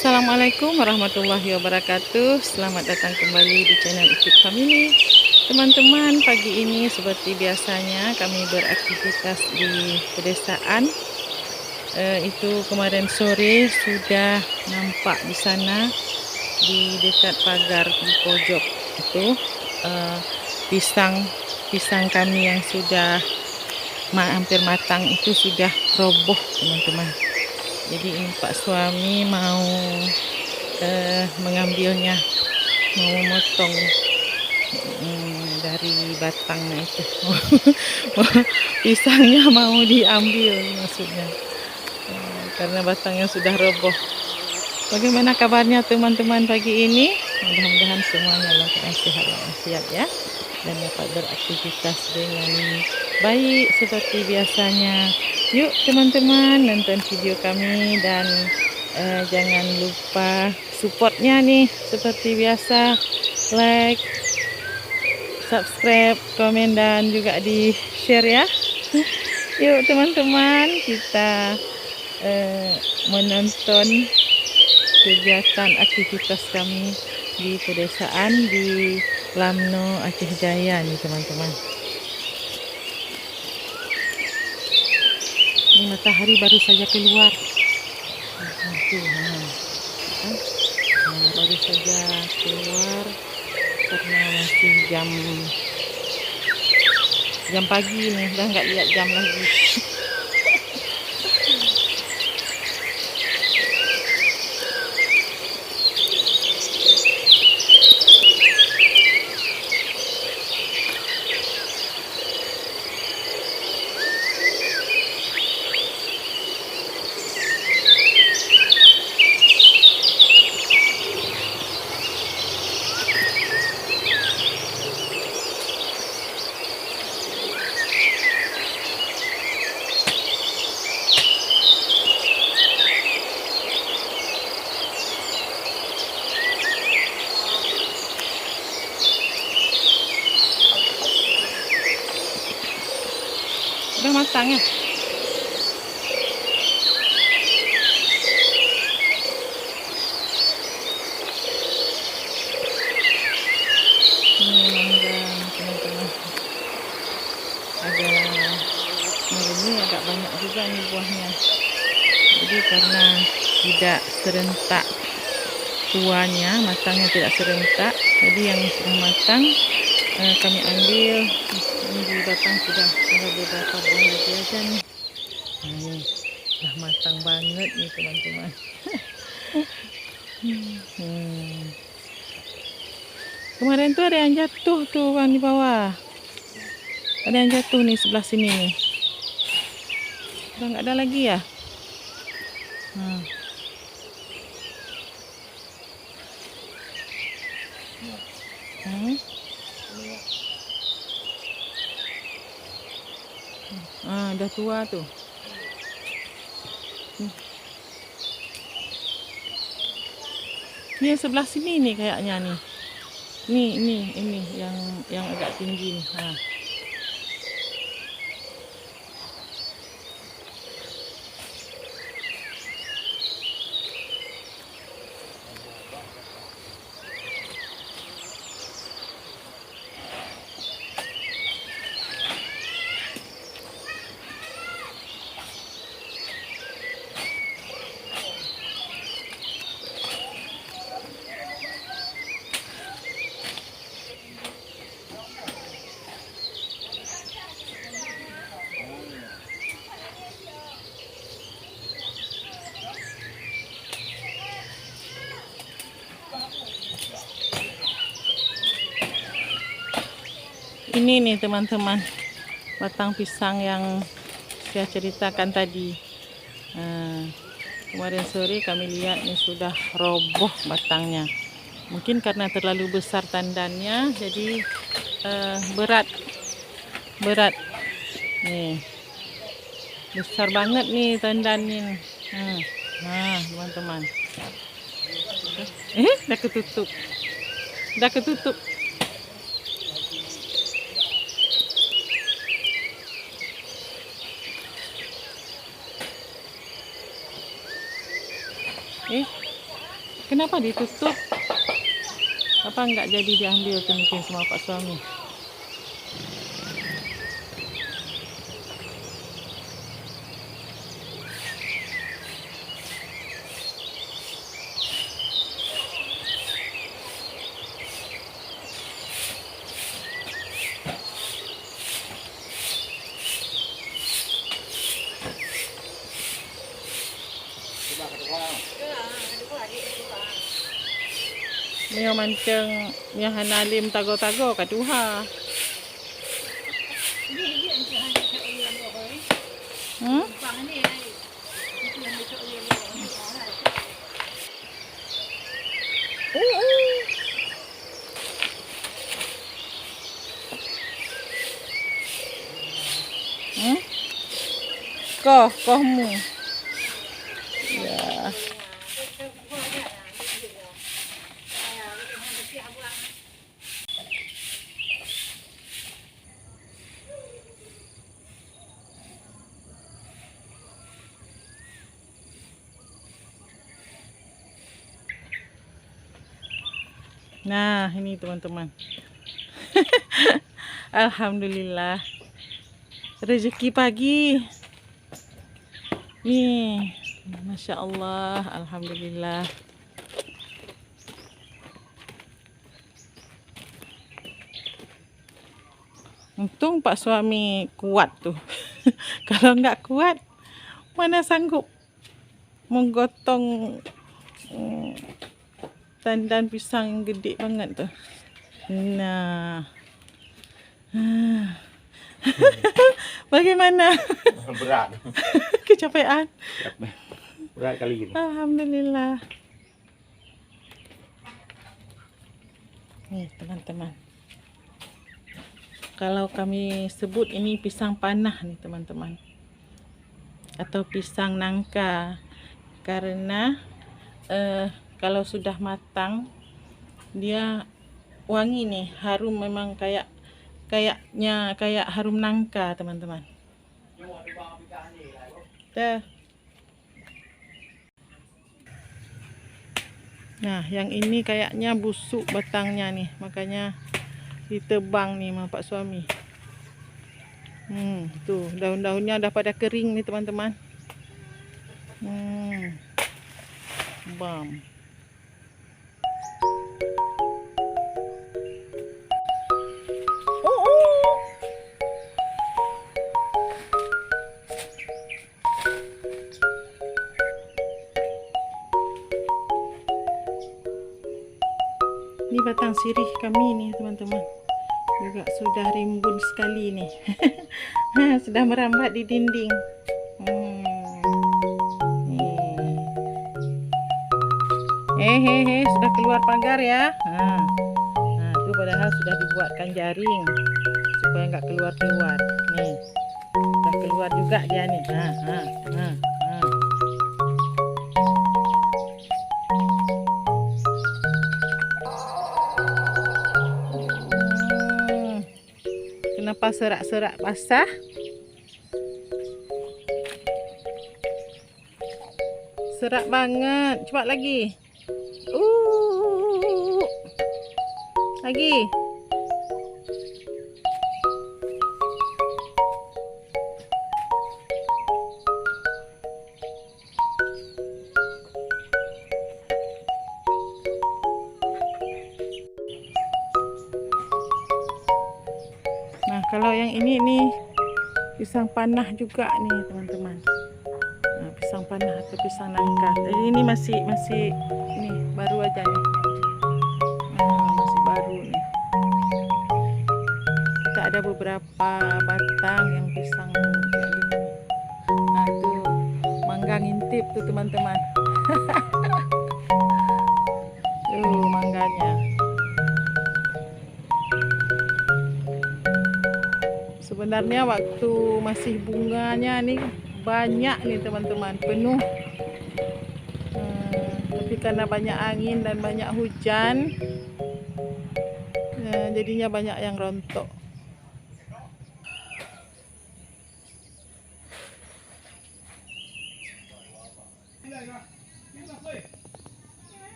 Assalamualaikum warahmatullahi wabarakatuh. Selamat datang kembali di channel Ikip Family. Teman-teman, pagi ini seperti biasanya kami beraktivitas di pedesaan. Itu kemarin sore sudah nampak di sana, di dekat pagar di pojok itu pisang kami yang sudah hampir matang itu sudah roboh, teman-teman. Jadi ini Pak suami mau mengambilnya, mau memotong dari batangnya itu. Pisangnya mau diambil maksudnya, karena batangnya sudah roboh. Bagaimana kabarnya teman-teman pagi ini? Mudah-mudahan semuanya dalam keadaan sehat walafiat ya, dan dapat beraktivitas dengan baik seperti biasanya. Yuk teman-teman, nonton video kami dan jangan lupa supportnya nih seperti biasa, like, subscribe, komen dan juga di share ya. Yuk teman-teman, kita menonton kegiatan aktivitas kami di pedesaan di Lamno, Aceh Jaya nih teman-teman. Ini matahari baru saja keluar. Baru saja keluar karena masih jam pagi nih, udah nggak lihat jam lagi. Udah matang ya? Ini mangga teman-teman. Ini agak banyak juga nih buahnya. Jadi karena tidak serentak tuanya, matangnya tidak serentak, jadi yang sudah matang kami ambil. Ini di batang sudah ada beberapa buah lagi aja nih. Nah, ini sudah matang banget nih teman-teman. Kemarin tuh ada yang jatuh tuh kan di bawah. Ada yang jatuh nih sebelah sini nih. Udah nggak ada lagi ya? Udah tua tuh. Ini sebelah sini nih kayaknya nih. Ini yang agak tinggi nih. Ini nih teman-teman, batang pisang yang saya ceritakan tadi. Kemarin sore kami lihat ini sudah roboh batangnya. Mungkin karena terlalu besar tandannya, jadi berat. Nih, besar banget nih tandannya. Teman-teman. Udah ketutup. Kenapa ditutup? Apa nggak jadi diambil tuh mungkin sama Pak Suami? Mio mancing Mio hanalim tago-tago kaduha. Hmm? Hmm? Kohmu. Ya. Nah, ini teman-teman. Alhamdulillah. Rezeki pagi. Nih, Masya Allah, Alhamdulillah. Untung Pak Suami kuat tuh. Kalau nggak kuat, mana sanggup menggotong tandan pisang yang gede banget tuh. Nah, bagaimana? Berat. Kecapean. Berat kali ini. Alhamdulillah. Nih teman-teman, kalau kami sebut ini pisang panah nih teman-teman, atau pisang nangka, karena kalau sudah matang dia wangi nih, harum, memang kayaknya kayak harum nangka teman-teman. Nah, yang ini kayaknya busuk batangnya nih, makanya ditebang nih sama Pak Suami. Tuh daun-daunnya udah pada kering nih teman-teman. Bam. Ini batang sirih kami nih teman-teman, juga sudah rimbun sekali nih. Sudah merambat di dinding. Hehehe, sudah keluar pagar ya. Nah, itu padahal sudah dibuatkan jaring supaya nggak keluar-keluar. Nih, sudah keluar juga dia nih. Kenapa serak-serak basah? Serak banget. Coba lagi. Lagi. Nah, kalau yang ini nih pisang panah juga nih teman-teman. Nah, pisang panah atau pisang nangka. Jadi ini masih ini baru aja nih. Masih baru nih. Kita ada beberapa batang yang pisang kayak gini. Nah, itu mangga ngintip tuh teman-teman. Tuh mangganya. Sebenarnya waktu masih bunganya nih banyak nih teman-teman, penuh. Tapi karena banyak angin dan banyak hujan, jadinya banyak yang rontok.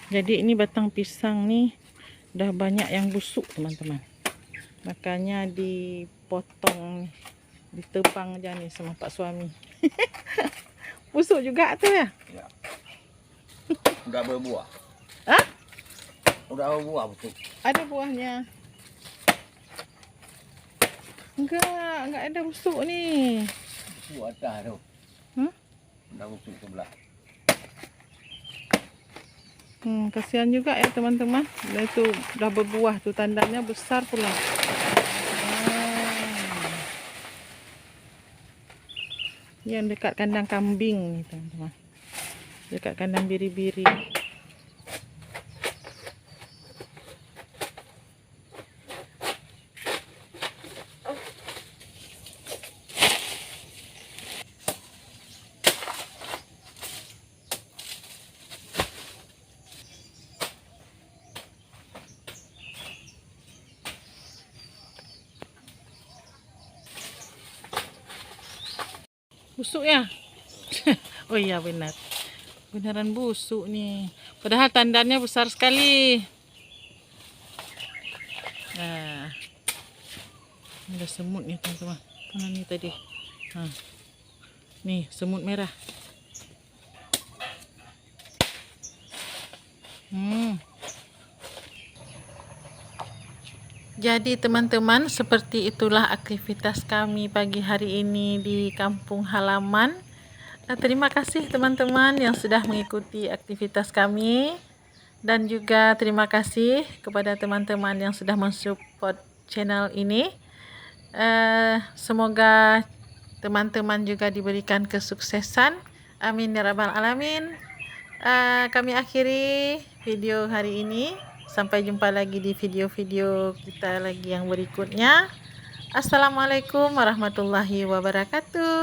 Jadi ini batang pisang nih udah banyak yang busuk teman-teman. Makanya dipotong, ditebang aja nih sama Pak suami. Busuk juga tuh ya? Ya. Udah berbuah. Hah? Udah berbuah betul. Ada buahnya? Enggak ada busuk nih. Busuk atas tu. Udah busuk sebelah. Kasihan juga ya teman-teman. Nah, itu udah berbuah tuh, tandanya besar pula. Yang dekat kandang kambing nih teman-teman. Dekat kandang biri-biri. Busuk ya? Oh iya benar. Beneran busuk nih. Padahal tandanya besar sekali. Nah. Ada semut nih teman-teman. Mana nih tadi? Nah. Nih semut merah. Jadi teman-teman, seperti itulah aktivitas kami pagi hari ini di kampung halaman. Terima kasih teman-teman yang sudah mengikuti aktivitas kami. Dan juga terima kasih kepada teman-teman yang sudah mensupport channel ini. Semoga teman-teman juga diberikan kesuksesan. Amin ya rabbal alamin. Kami akhiri video hari ini. Sampai jumpa lagi di video-video kita lagi yang berikutnya. Assalamualaikum warahmatullahi wabarakatuh.